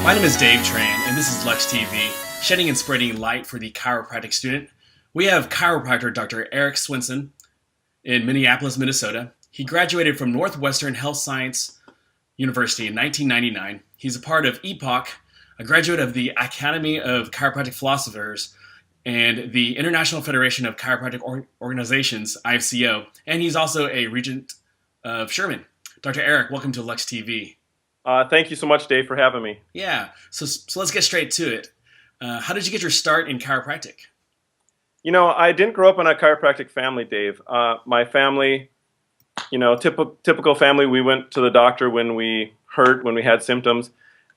My name is Dave Tran, and this is LuxTV, shedding and spreading light for the chiropractic student. We have chiropractor Dr. Erick Swenson in Minneapolis, Minnesota. He graduated from Northwestern Health Science University in 1999. He's a part of Epoch, a graduate of the Academy of Chiropractic Philosophers and the International Federation of Chiropractic Organizations, IFCO, and he's also a regent of Sherman. Dr. Erick, welcome to LuxTV. Thank you so much, Dave, for having me. Yeah, so let's get straight to it. How did you get your start in chiropractic? You know, I didn't grow up in a chiropractic family, Dave. My family, typical family, we went to the doctor when we hurt, when we had symptoms.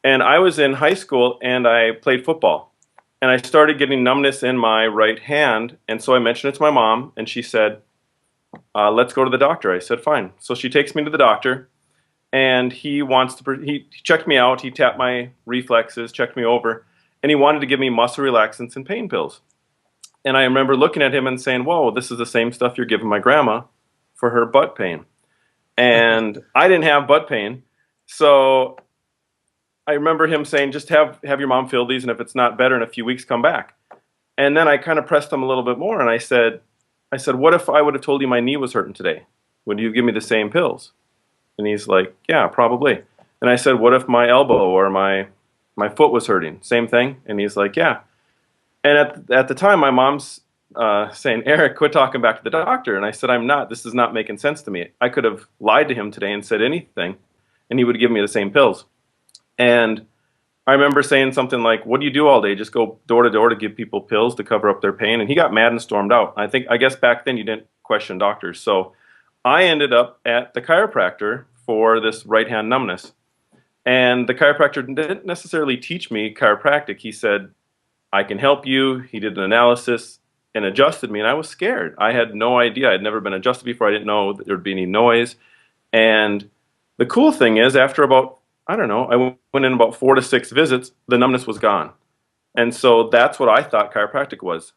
And I was in high school and I played football. And I started getting numbness in my right hand. And so I mentioned it to my mom and she said, let's go to the doctor. I said, fine. So she takes me to the doctor. And he checked me out, he tapped my reflexes, checked me over, and he wanted to give me muscle relaxants and pain pills. And I remember looking at him and saying, whoa, this is the same stuff you're giving my grandma for her butt pain. And I didn't have butt pain, so I remember him saying, just have your mom fill these, and if it's not better in a few weeks, come back. And then I kind of pressed him a little bit more, and I said, what if I would have told you my knee was hurting today? Would you give me the same pills? And he's like, yeah, probably. And I said, what if my elbow or my foot was hurting? Same thing? And he's like, yeah. And at the time, my mom's saying, Eric, quit talking back to the doctor. And I said, I'm not. This is not making sense to me. I could have lied to him today and said anything, and he would give me the same pills. And I remember saying something like, what do you do all day? Just go door to door to give people pills to cover up their pain? And he got mad and stormed out. I guess back then you didn't question doctors. So I ended up at the chiropractor for this right hand numbness. And the chiropractor didn't necessarily teach me chiropractic. He said, I can help you. He did an analysis and adjusted me, and I was scared. I had no idea. I had never been adjusted before. I didn't know that there would be any noise. And the cool thing is, after about, I went in about 4 to 6 visits, the numbness was gone. And so that's what I thought chiropractic was.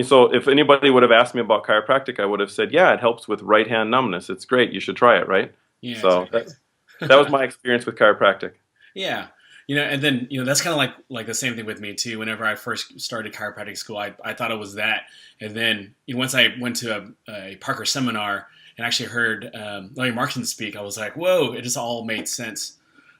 So if anybody would have asked me about chiropractic, I would have said, yeah, it helps with right hand numbness. It's great. You should try it, right? Yeah, so exactly. that was my experience with chiropractic. Yeah. And then, that's kind of like the same thing with me too. Whenever I first started chiropractic school, I thought it was that. And then once I went to a Parker seminar and actually heard Larry Markson speak, I was like, whoa, it just all made sense.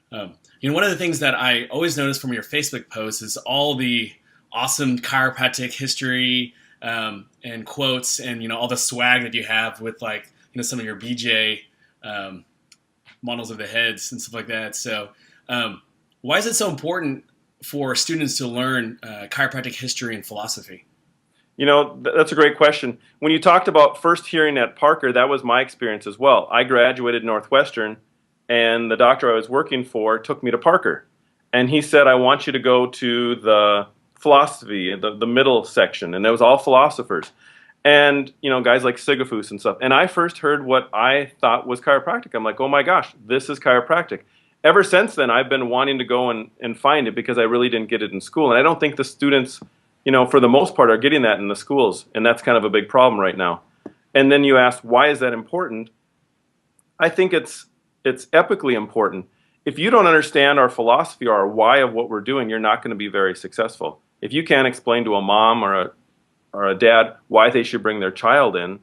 One of the things that I always notice from your Facebook posts is all the awesome chiropractic history and quotes and all the swag that you have with some of your BJ models of the heads and stuff like that. So why is it so important for students to learn chiropractic history and philosophy? That's a great question. When you talked about first hearing at Parker, that was my experience as well. I graduated Northwestern, and the doctor I was working for took me to Parker. And he said, I want you to go to the philosophy, the middle section, and it was all philosophers, and guys like Sigafus and stuff. And I first heard what I thought was chiropractic. I'm like, oh my gosh, this is chiropractic. Ever since then, I've been wanting to go and find it because I really didn't get it in school, and I don't think the students, for the most part, are getting that in the schools, and that's kind of a big problem right now. And then you ask, why is that important? I think it's epically important. If you don't understand our philosophy or our why of what we're doing, you're not going to be very successful. If you can't explain to a mom or a dad why they should bring their child in,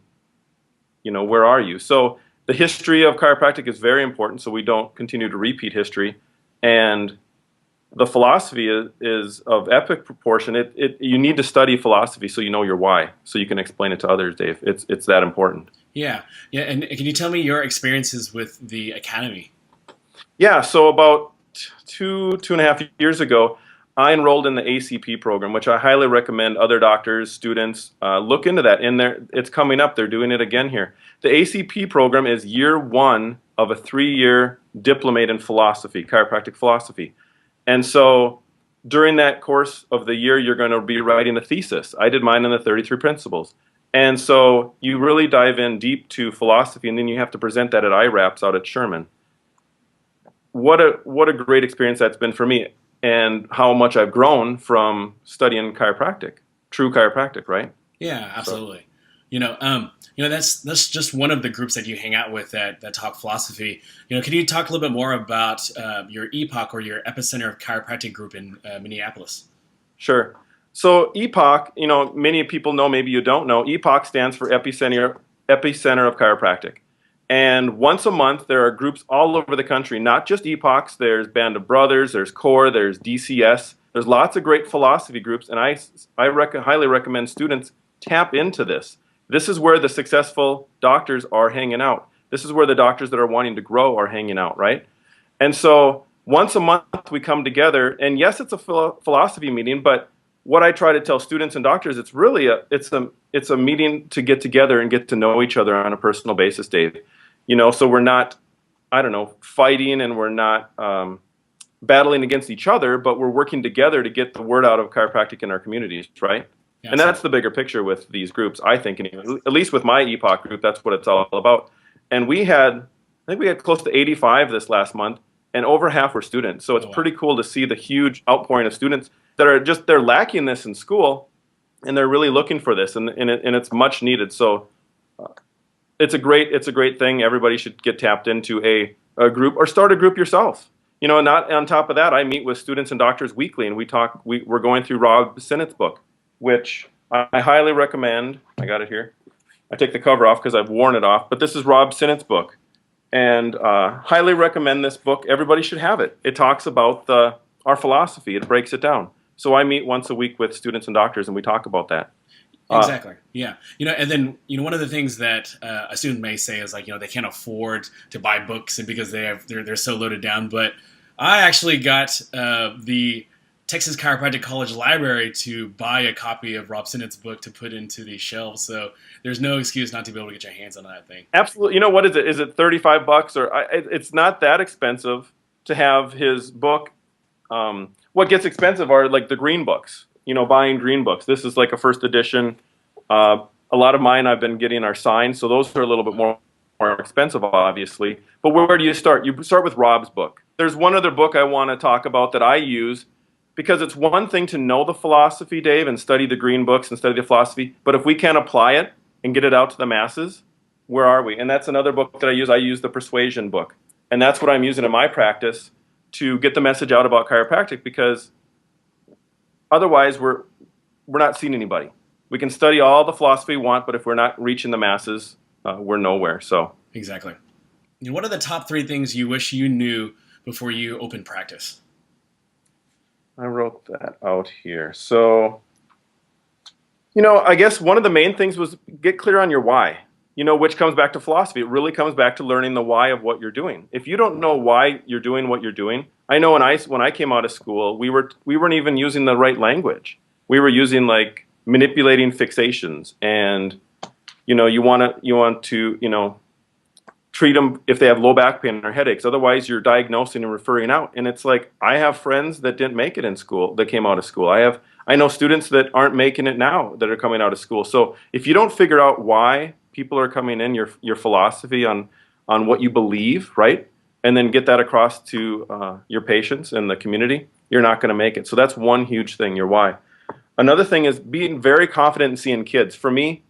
where are you? So the history of chiropractic is very important so we don't continue to repeat history. And the philosophy is of epic proportion. You need to study philosophy so you know your why, so you can explain it to others, Dave. It's that important. Yeah. And can you tell me your experiences with the academy? Yeah, so about two and a half years ago, I enrolled in the ACP program, which I highly recommend other doctors, students, look into that. It's coming up. They're doing it again here. The ACP program is year 1 of a 3-year diplomate in philosophy, chiropractic philosophy. And so during that course of the year, you're going to be writing a thesis. I did mine in the 33 principles. And so you really dive in deep to philosophy, and then you have to present that at IRAPS out at Sherman. What a great experience that's been for me, and how much I've grown from studying chiropractic, true chiropractic, right? Yeah, absolutely. That's just one of the groups that you hang out with that talk philosophy. Can you talk a little bit more about your Epoch or your Epicenter of Chiropractic group in Minneapolis? Sure. So Epoch, many people know, maybe you don't know, Epoch stands for Epicenter of Chiropractic. And once a month, there are groups all over the country, not just Epochs. There's Band of Brothers, there's CORE, there's DCS. There's lots of great philosophy groups, and I highly recommend students tap into this. This is where the successful doctors are hanging out. This is where the doctors that are wanting to grow are hanging out, right? And so once a month we come together, and yes, it's a philosophy meeting, but what I try to tell students and doctors, it's really it's a meeting to get together and get to know each other on a personal basis, Dave. So we're not, I don't know, fighting, and we're not battling against each other, but we're working together to get the word out of chiropractic in our communities, right? Yes. And that's the bigger picture with these groups, I think. At least with my Epoch group, that's what it's all about. And I think we had close to 85 this last month, and over half were students. So it's pretty cool to see the huge outpouring of students that are they're lacking this in school, and they're really looking for this, and it's much needed. So it's a great thing. Everybody should get tapped into a group, or start a group yourself. Not on top of that, I meet with students and doctors weekly, and we're going through Rob Sinnott's book, which I highly recommend. I got it here. I take the cover off because I've worn it off, but this is Rob Sinnott's book, and highly recommend this book. Everybody should have it. It talks about our philosophy. It breaks it down. So I meet once a week with students and doctors, and we talk about that. Exactly. Yeah. And then, one of the things that a student may say is like, they can't afford to buy books, and because they're so loaded down. But I actually got the Texas Chiropractic College Library to buy a copy of Rob Sinnott's book to put into the shelves. So there's no excuse not to be able to get your hands on that thing. Absolutely. What is it? Is it $35 or it's not that expensive to have his book. What gets expensive are like the green books, buying green books. This is like a first edition. A lot of mine I've been getting are signed, so those are a little bit more expensive, obviously. But where do you start? You start with Rob's book. There's one other book I want to talk about that I use, because it's one thing to know the philosophy, Dave, and study the green books and study the philosophy, but if we can't apply it and get it out to the masses, where are we? And that's another book that I use. I use the Persuasion book, and that's what I'm using in my practice to get the message out about chiropractic, because otherwise we're not seeing anybody. We can study all the philosophy we want, but if we're not reaching the masses, we're nowhere. So exactly. What are the top 3 things you wish you knew before you opened practice? I wrote that out here. So, I guess one of the main things was get clear on your why. Which comes back to philosophy. It really comes back to learning the why of what you're doing. If you don't know why you're doing what you're doing, I know when I came out of school, we weren't even using the right language. We were using like manipulating fixations, and you want to treat them if they have low back pain or headaches. Otherwise, you're diagnosing and referring out. And it's like, I have friends that didn't make it in school, that came out of school. I know students that aren't making it now that are coming out of school. So if you don't figure out why people are coming in, your philosophy on what you believe, right, and then get that across to your patients and the community, you're not going to make it. So that's one huge thing, your why. Another thing is being very confident in seeing kids. For me,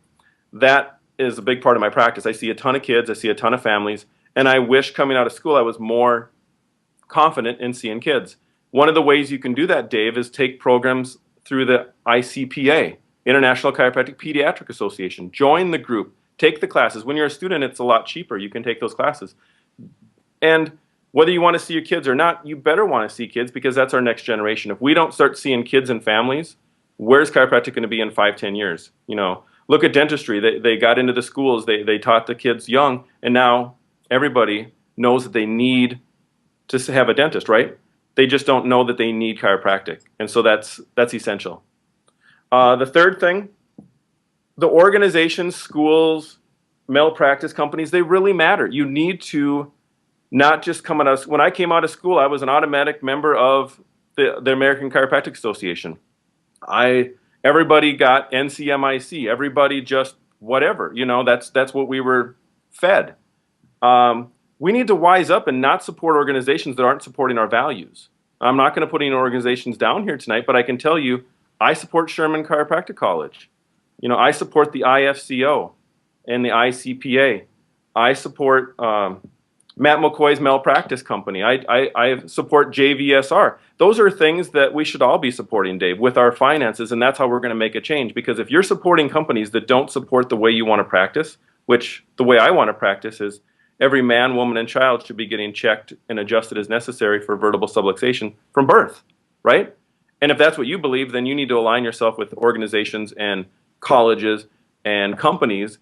that is a big part of my practice. I see a ton of kids, I see a ton of families, and I wish coming out of school I was more confident in seeing kids. One of the ways you can do that, Dave, is take programs through the ICPA, International Chiropractic Pediatric Association. Join the group, take the classes. When you're a student, it's a lot cheaper. You can take those classes. And whether you want to see your kids or not, you better want to see kids, because that's our next generation. If we don't start seeing kids and families, where's chiropractic going to be in 5-10 years? Look at dentistry. They got into the schools. They taught the kids young, and now everybody knows that they need to have a dentist, right? They just don't know that they need chiropractic, and so that's essential. The third thing, the organizations, schools, malpractice companies, they really matter. You need to not just come out of. When I came out of school, I was an automatic member of the American Chiropractic Association. Everybody got NCMIC. Everybody just whatever. That's what we were fed. We need to wise up and not support organizations that aren't supporting our values. I'm not going to put any organizations down here tonight, but I can tell you I support Sherman Chiropractic College. You know, I support the IFCO and the ICPA. I support Matt McCoy's malpractice company. I support JVSR. Those are things that we should all be supporting, Dave, with our finances, and that's how we're going to make a change. Because if you're supporting companies that don't support the way you want to practice, which the way I want to practice is every man, woman, and child should be getting checked and adjusted as necessary for vertebral subluxation from birth, right? And if that's what you believe, then you need to align yourself with organizations and colleges and companies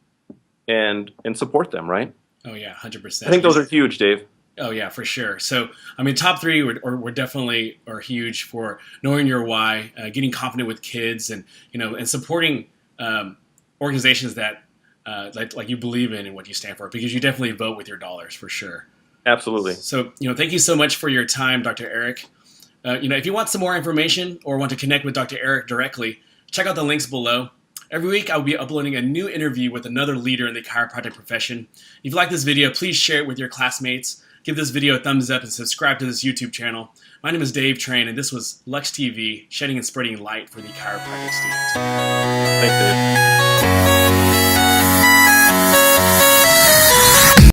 and support them, right? Oh yeah, 100%. I think those are huge, Dave. Oh yeah, for sure. So I mean, top three were definitely are huge for knowing your why, getting confident with kids, and and supporting organizations that like you believe in and what you stand for, because you definitely vote with your dollars for sure. Absolutely. So thank you so much for your time, Dr. Erick. If you want some more information or want to connect with Dr. Erick directly, check out the links below. Every week, I'll be uploading a new interview with another leader in the chiropractic profession. If you like this video, please share it with your classmates. Give this video a thumbs up and subscribe to this YouTube channel. My name is Dave Tran, and this was LuxTV, shedding and spreading light for the chiropractic student. Thanks, Dave.